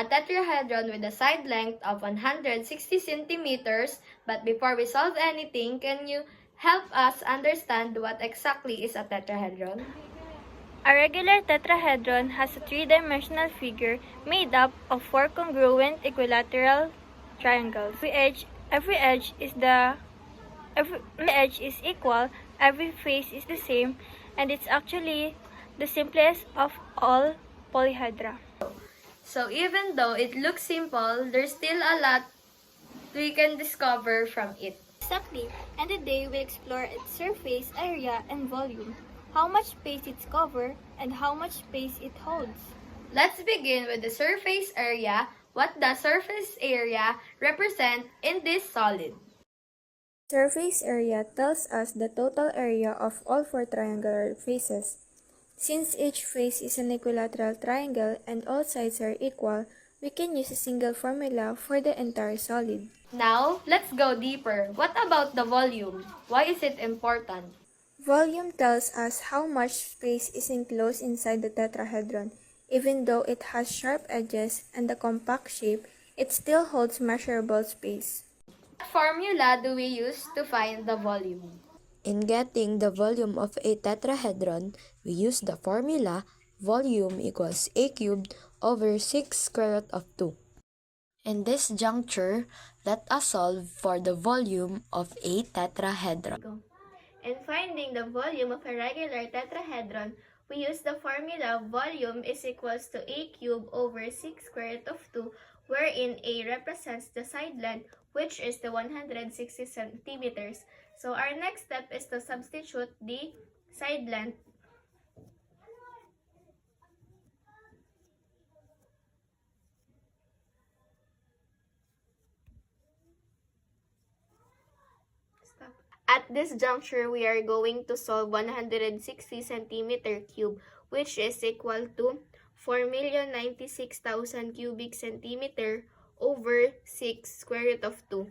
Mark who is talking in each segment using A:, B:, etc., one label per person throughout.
A: a tetrahedron with a side length of 160 centimeters. But before we solve anything, can you help us understand what exactly is a tetrahedron?
B: A regular tetrahedron has a three-dimensional figure made up of four congruent equilateral triangles. Every edge is equal, every face is the same, and it's actually the simplest of all polyhedra.
A: So even though it looks simple, there's still a lot we can discover from it.
B: Exactly, and today we explore its surface area and volume, how much space it covers, and how much space it holds.
A: Let's begin with the surface area. What does surface area represent in this solid?
B: Surface area tells us the total area of all four triangular faces. Since each face is an equilateral triangle and all sides are equal, we can use a single formula for the entire solid.
A: Now, let's go deeper. What about the volume? Why is it important?
B: Volume tells us how much space is enclosed inside the tetrahedron. Even though it has sharp edges and a compact shape, it still holds measurable space.
A: What formula do we use to find the volume?
C: In getting the volume of a tetrahedron, we use the formula volume equals a cubed over 6 square root of 2. In this juncture, let us solve for the volume of a tetrahedron.
B: In finding the volume of a regular tetrahedron, we use the formula volume is equals to a cubed over 6 square root of 2, wherein a represents the side length, which is the 160 centimeters. So our next step is to substitute the side length. At this juncture, we are going to solve 160 centimeter cube, which is equal to 4,096,000 cubic centimeter over 6 square root of 2.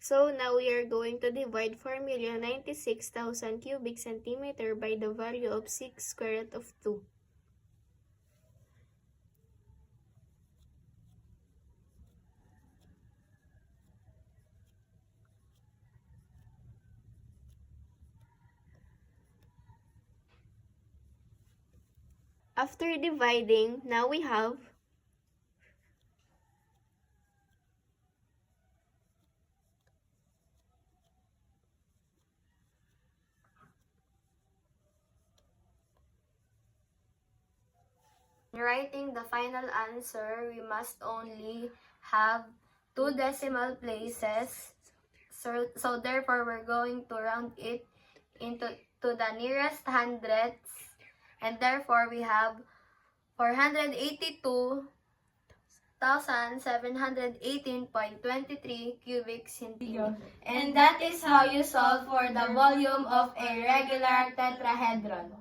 B: So now we are going to divide 4,096,000 cubic centimeter by the value of 6 square root of 2. After dividing, now we have
A: In writing the final answer, we must only have two decimal places. So therefore, we're going to round it to the nearest hundredths. And therefore, we have 482,718.23 cubic centimeters. And that is how you solve for the volume of a regular tetrahedron.